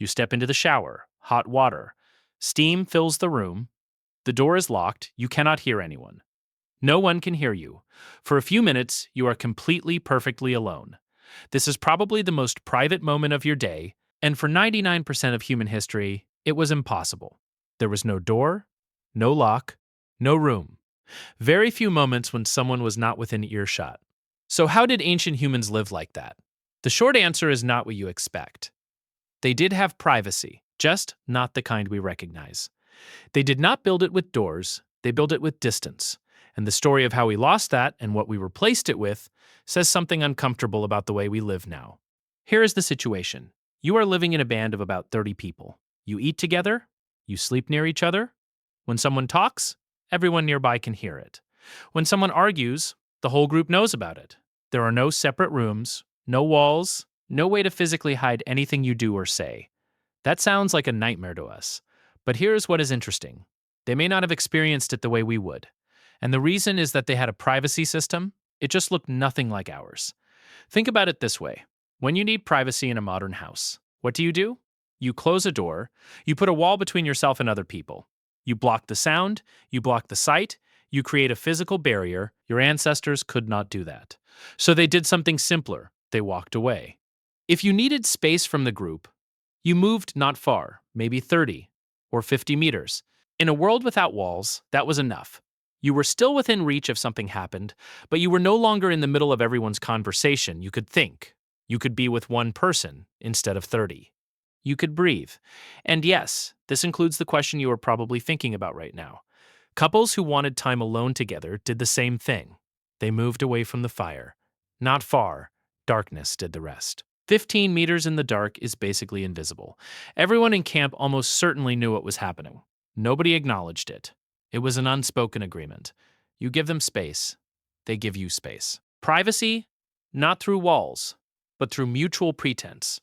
You step into the shower, hot water. Steam fills the room. The door is locked. You cannot hear anyone. No one can hear you. For a few minutes, you are completely, perfectly alone. This is probably the most private moment of your day, and for 99% of human history, it was impossible. There was no door, no lock, no room. Very few moments when someone was not within earshot. So how did ancient humans live like that? The short answer is not what you expect. They did have privacy, just not the kind we recognize. They did not build it with doors, they built it with distance. And the story of how we lost that and what we replaced it with says something uncomfortable about the way we live now. Here is the situation. You are living in a band of about 30 people. You eat together, you sleep near each other. When someone talks, everyone nearby can hear it. When someone argues, the whole group knows about it. There are no separate rooms, no walls, no way to physically hide anything you do or say. That sounds like a nightmare to us. But here's what is interesting. They may not have experienced it the way we would. And the reason is that they had a privacy system. It just looked nothing like ours. Think about it this way. When you need privacy in a modern house, what do? You close a door, you put a wall between yourself and other people. You block the sound, you block the sight, you create a physical barrier. Your ancestors could not do that. So they did something simpler. They walked away. If you needed space from the group, you moved not far, maybe 30 or 50 meters. In a world without walls, that was enough. You were still within reach if something happened, but you were no longer in the middle of everyone's conversation. You could think. You could be with one person instead of 30. You could breathe. And yes, this includes the question you are probably thinking about right now. Couples who wanted time alone together did the same thing. They moved away from the fire. Not far. Darkness did the rest. 15 meters in the dark is basically invisible. Everyone in camp almost certainly knew what was happening. Nobody acknowledged it. It was an unspoken agreement. You give them space, they give you space. Privacy, not through walls, but through mutual pretense.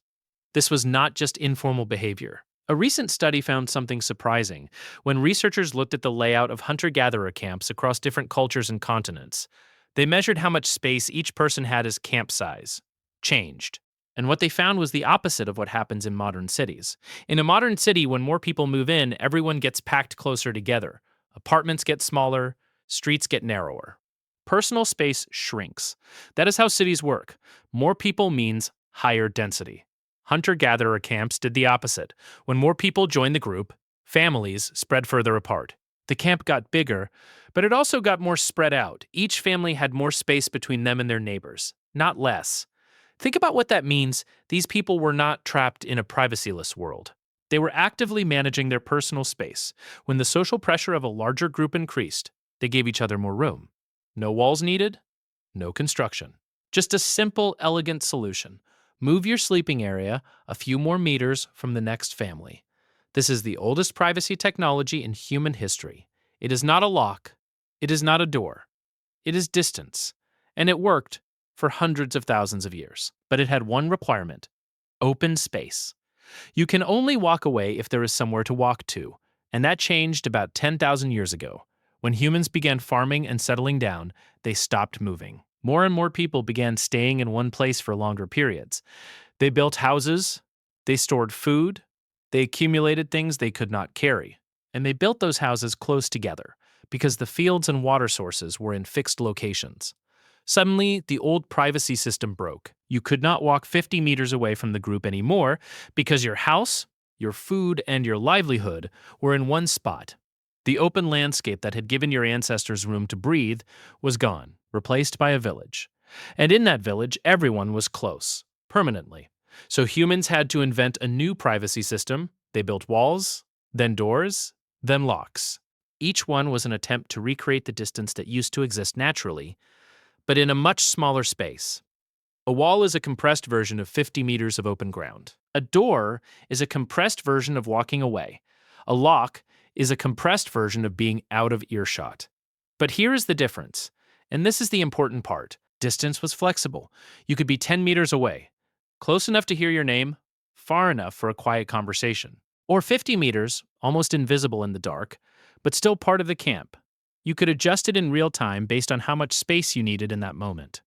This was not just informal behavior. A recent study found something surprising when researchers looked at the layout of hunter-gatherer camps across different cultures and continents. They measured how much space each person had as camp size. Changed. And what they found was the opposite of what happens in modern cities. In a modern city, when more people move in, everyone gets packed closer together. Apartments get smaller, streets get narrower. Personal space shrinks. That is how cities work. More people means higher density. Hunter-gatherer camps did the opposite. When more people joined the group, families spread further apart. The camp got bigger, but it also got more spread out. Each family had more space between them and their neighbors, not less. Think about what that means. These people were not trapped in a privacyless world. They were actively managing their personal space. When the social pressure of a larger group increased, they gave each other more room. No walls needed, no construction. Just a simple, elegant solution. Move your sleeping area a few more meters from the next family. This is the oldest privacy technology in human history. It is not a lock. It is not a door. It is distance. And it worked for hundreds of thousands of years. But it had one requirement: open space. You can only walk away if there is somewhere to walk to, and that changed about 10,000 years ago. When humans began farming and settling down, they stopped moving. More and more people began staying in one place for longer periods. They built houses, they stored food, they accumulated things they could not carry, and they built those houses close together because the fields and water sources were in fixed locations. Suddenly, the old privacy system broke. You could not walk 50 meters away from the group anymore because your house, your food, and your livelihood were in one spot. The open landscape that had given your ancestors room to breathe was gone, replaced by a village. And in that village, everyone was close, permanently. So humans had to invent a new privacy system. They built walls, then doors, then locks. Each one was an attempt to recreate the distance that used to exist naturally, but in a much smaller space. A wall is a compressed version of 50 meters of open ground. A door is a compressed version of walking away. A lock is a compressed version of being out of earshot. But here is the difference, and this is the important part. Distance was flexible. You could be 10 meters away, close enough to hear your name, far enough for a quiet conversation. Or 50 meters, almost invisible in the dark, but still part of the camp. You could adjust it in real time based on how much space you needed in that moment.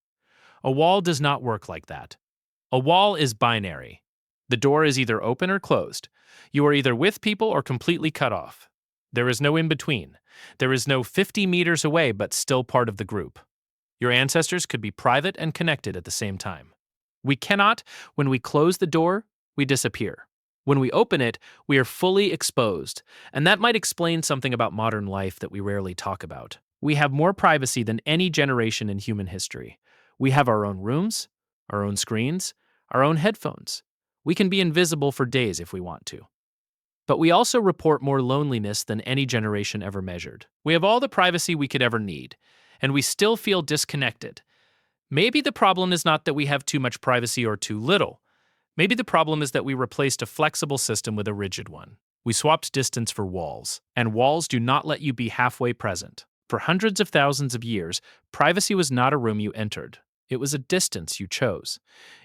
A wall does not work like that. A wall is binary. The door is either open or closed. You are either with people or completely cut off. There is no in between. There is no 50 meters away but still part of the group. Your ancestors could be private and connected at the same time. We cannot, when we close the door, we disappear. When we open it, we are fully exposed, and that might explain something about modern life that we rarely talk about. We have more privacy than any generation in human history. We have our own rooms, our own screens, our own headphones. We can be invisible for days if we want to. But we also report more loneliness than any generation ever measured. We have all the privacy we could ever need, and we still feel disconnected. Maybe the problem is not that we have too much privacy or too little. Maybe the problem is that we replaced a flexible system with a rigid one. We swapped distance for walls, and walls do not let you be halfway present. For hundreds of thousands of years, privacy was not a room you entered. It was a distance you chose.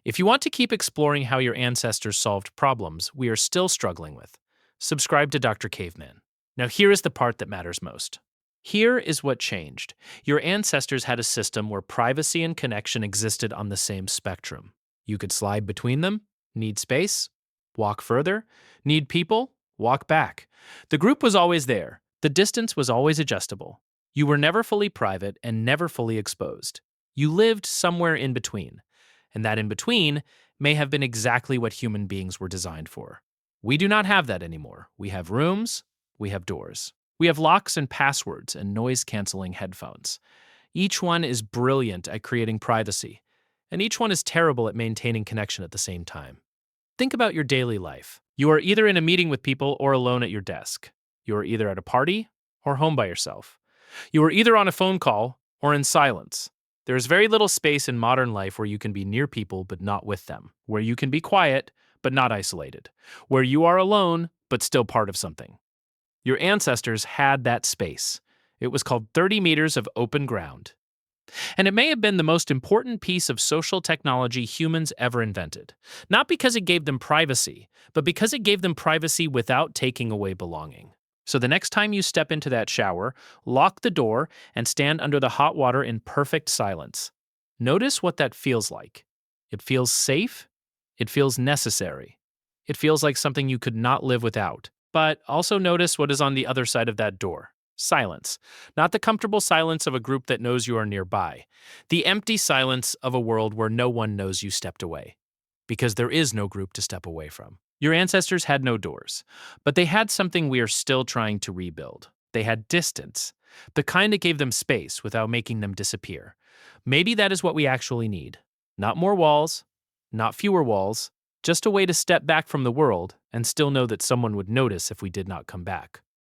If you want to keep exploring how your ancestors solved problems we are still struggling with, subscribe to Dr. Caveman. Now here is the part that matters most. Here is what changed. Your ancestors had a system where privacy and connection existed on the same spectrum. You could slide between them, need space, walk further, need people, walk back. The group was always there. The distance was always adjustable. You were never fully private and never fully exposed. You lived somewhere in between, and that in between may have been exactly what human beings were designed for. We do not have that anymore. We have rooms, we have doors. We have locks and passwords and noise-canceling headphones. Each one is brilliant at creating privacy, and each one is terrible at maintaining connection at the same time. Think about your daily life. You are either in a meeting with people or alone at your desk. You are either at a party or home by yourself. You are either on a phone call or in silence. There is very little space in modern life where you can be near people but not with them, where you can be quiet but not isolated, where you are alone but still part of something. Your ancestors had that space. It was called 30 meters of open ground. And it may have been the most important piece of social technology humans ever invented. Not because it gave them privacy, but because it gave them privacy without taking away belonging. So the next time you step into that shower, lock the door and stand under the hot water in perfect silence. Notice what that feels like. It feels safe. It feels necessary. It feels like something you could not live without. But also notice what is on the other side of that door. Silence. Not the comfortable silence of a group that knows you are nearby. The empty silence of a world where no one knows you stepped away. Because there is no group to step away from. Your ancestors had no doors, but they had something we are still trying to rebuild. They had distance, the kind that gave them space without making them disappear. Maybe that is what we actually need. Not more walls, not fewer walls, just a way to step back from the world and still know that someone would notice if we did not come back.